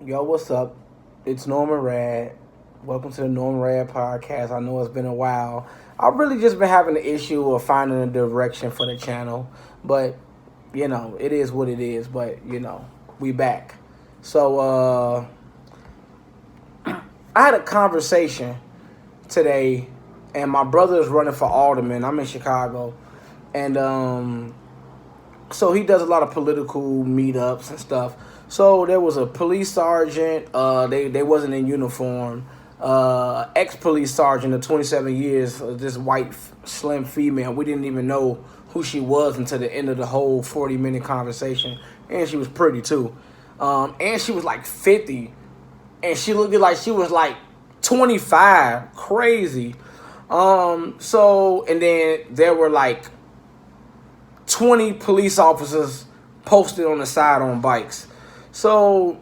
Yo, what's up? It's Norman Rad. Welcome to the Norman Rad podcast. I know it's been a while. I've really just been having the issue of finding a direction for the channel, but it is what it is. But we back. So I had a conversation today, and my brother is running for alderman. I'm in Chicago, and so he does a lot of political meetups and stuff. So there was a police sergeant. They wasn't in uniform. Ex police sergeant of 27 years. This white slim female. We didn't even know who she was until the end of the whole 40-minute conversation. And she was pretty too. And she was like 50, and she looked like she was like 25. Crazy. So and then there were like 20 police officers posted on the side on bikes. So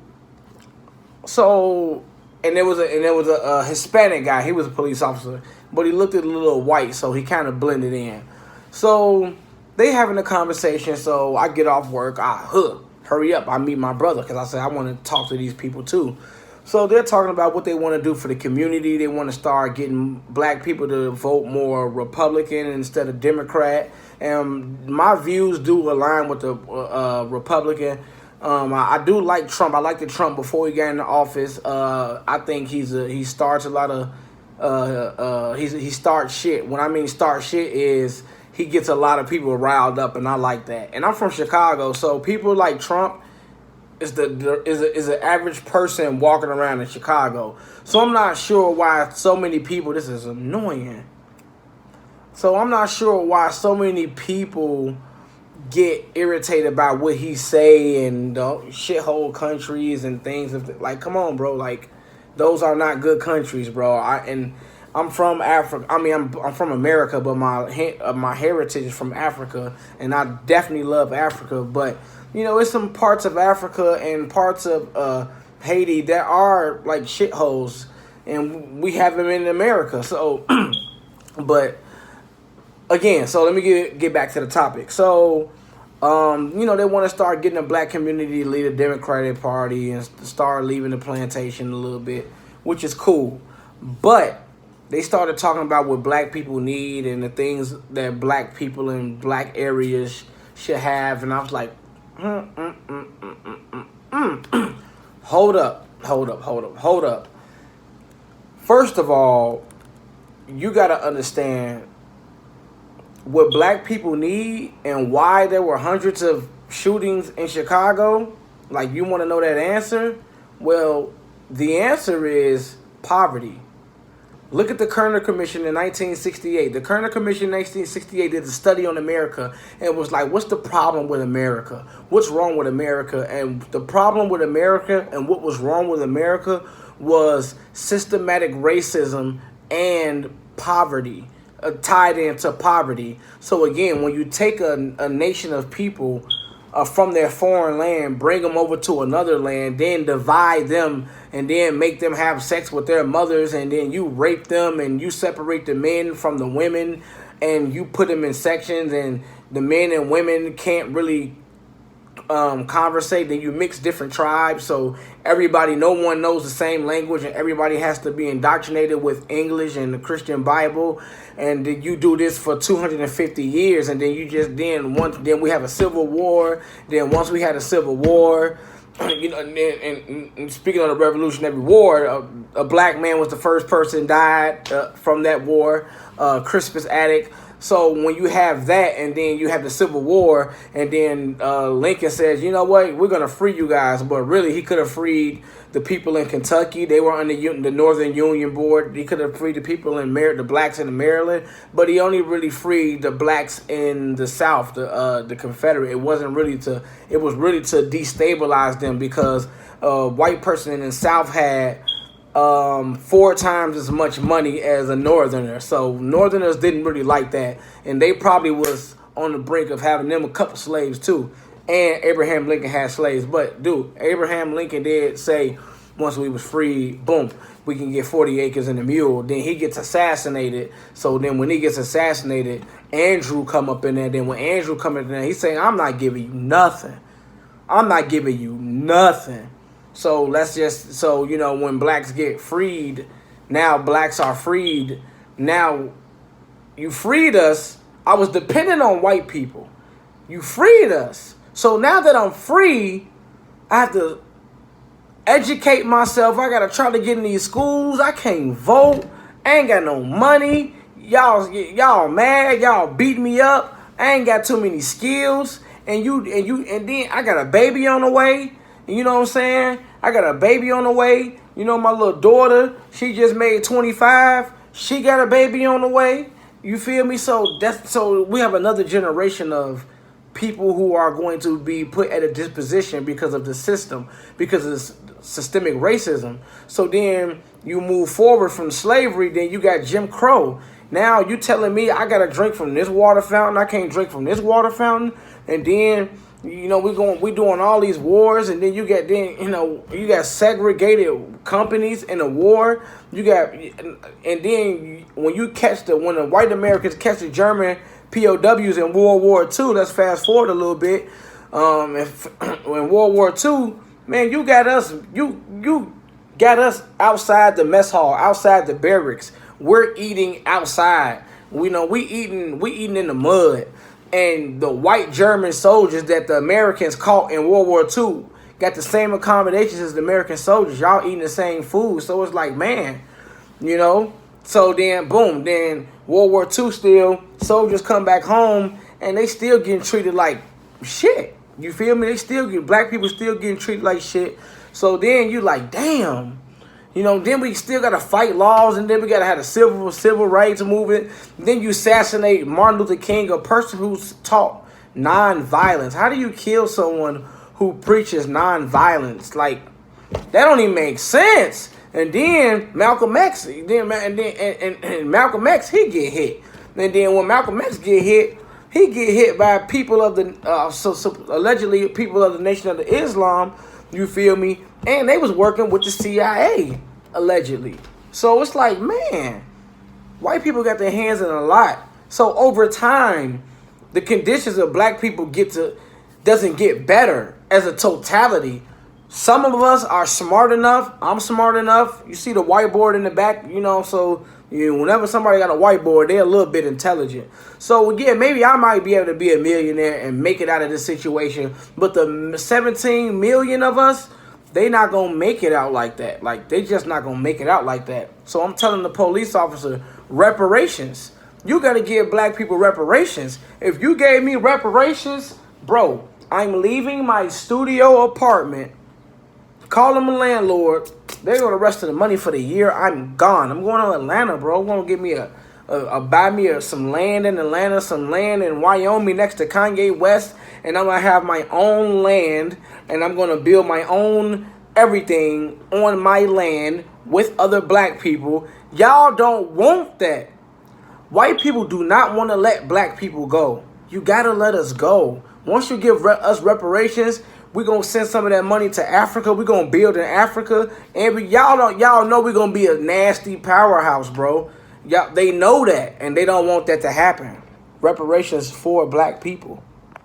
and there was a Hispanic guy. He was a police officer, but he looked a little white, so he kind of blended in. So they having a conversation. So I get off work. Hurry up. I meet my brother because I said I want to talk to these people too. So they're talking about what they want to do for the community. They want to start getting black people to vote more Republican instead of Democrat. And my views do align with the Republican. I do like Trump. I liked the Trump before he got into office. I think he starts a lot of he starts shit. When I mean start shit is he gets a lot of people riled up, and I like that. And I'm from Chicago, so people like Trump is an average person walking around in Chicago. So I'm not sure why so many people. This is annoying. So I'm not sure why so many people get irritated about what he say and shithole countries and things. Like, come on, bro. Like, those are not good countries, bro. I'm from Africa. I mean, I'm from America, but my heritage is from Africa, and I definitely love Africa. But it's some parts of Africa and parts of Haiti that are like shitholes, and we have them in America. So, but again, so let me get back to the topic. So, they want to start getting the black community to lead the Democratic Party and start leaving the plantation a little bit, which is cool. But they started talking about what black people need and the things that black people in black areas should have, and I was like, hold up. First of all, you got to understand what black people need and why there were hundreds of shootings in Chicago. Like, you want to know that answer? Well, the answer is poverty. Look at the Kerner Commission in 1968. The Kerner Commission in 1968 did a study on America and was like, what's the problem with America? What's wrong with America? And the problem with America and what was wrong with America was systematic racism and poverty. Tied into poverty. So again, when you take a nation of people from their foreign land, bring them over to another land, then divide them, and then make them have sex with their mothers, and then you rape them, and you separate the men from the women, and you put them in sections, and the men and women can't really conversate. Then you mix different tribes, so no one knows the same language, and everybody has to be indoctrinated with English and the Christian Bible. And then you do this for 250 years, and then we have a civil war. Then once we had a civil war, and speaking of the Revolutionary War, a black man was the first person died from that war, Crispus Attucks. So when you have that, and then you have the Civil War, and then Lincoln says, you know what, we're going to free you guys. But really, he could have freed the people in Kentucky. They were under the Northern Union Board. He could have freed the people in the blacks in Maryland. But he only really freed the blacks in the South, the Confederate. It was really to destabilize them, because a white person in the South had 4 times as much money as a northerner. So northerners didn't really like that, and they probably was on the brink of having them a couple slaves too. And Abraham Lincoln had slaves, but dude, Abraham Lincoln did say once we was free, boom, we can get 40 acres and a mule. Then he gets assassinated. So then when he gets assassinated, Andrew come up in there. Then when Andrew come in there, he's saying, I'm not giving you nothing. I'm not giving you nothing. So when blacks get freed, now blacks are freed. Now you freed us. I was dependent on white people. You freed us. So now that I'm free, I have to educate myself. I gotta try to get in these schools. I can't vote. I ain't got no money. Y'all mad. Y'all beat me up. I ain't got too many skills. And then I got a baby on the way. You know what I'm saying? I got a baby on the way. You know, my little daughter, she just made 25. She got a baby on the way. You feel me? So we have another generation of people who are going to be put at a disposition because of the system, because of systemic racism. So then you move forward from slavery, then you got Jim Crow. Now you telling me I gotta drink from this water fountain, I can't drink from this water fountain, and then we doing all these wars, and then you got segregated companies in a war. And then when the white Americans catch the German POWs in World War II, let's fast forward a little bit. In World War II, man, you got us outside the mess hall, outside the barracks. We're eating outside. We eating in the mud. And the white German soldiers that the Americans caught in World War II got the same accommodations as the American soldiers. Y'all eating the same food. So it's like, man, So then, boom, then World War II still, soldiers come back home and they still getting treated like shit. You feel me? Black people still getting treated like shit. So then you like, damn. Then we still got to fight laws, and then we got to have a civil rights movement. Then you assassinate Martin Luther King, a person who's taught nonviolence. How do you kill someone who preaches nonviolence? Like, that don't even make sense. And then Malcolm X, and Malcolm X, he get hit. And then when Malcolm X get hit, he get hit by people of the allegedly people of the Nation of the Islam. You feel me? And they was working with the CIA, allegedly. So it's like, man, white people got their hands in a lot. So over time, the conditions of black people doesn't get better as a totality. Some of us are smart enough. I'm smart enough. You see the whiteboard in the back, so whenever somebody got a whiteboard, they're a little bit intelligent. So again, maybe I might be able to be a millionaire and make it out of this situation. But the 17 million of us, they not going to make it out like that. Like, they just not going to make it out like that. So I'm telling the police officer, reparations. You got to give black people reparations. If you gave me reparations, bro, I'm leaving my studio apartment. Call them a landlord. They go the rest of the money for the year. I'm gone. I'm going to Atlanta, bro. I'm going to give me buy me some land in Atlanta, some land in Wyoming next to Kanye West, and I'm going to have my own land, and I'm going to build my own everything on my land with other black people. Y'all don't want that. White people do not want to let black people go. You got to let us go. Once you give us reparations, we're going to send some of that money to Africa. We're going to build in Africa. And y'all know we're going to be a nasty powerhouse, bro. They know that, and they don't want that to happen. Reparations for black people.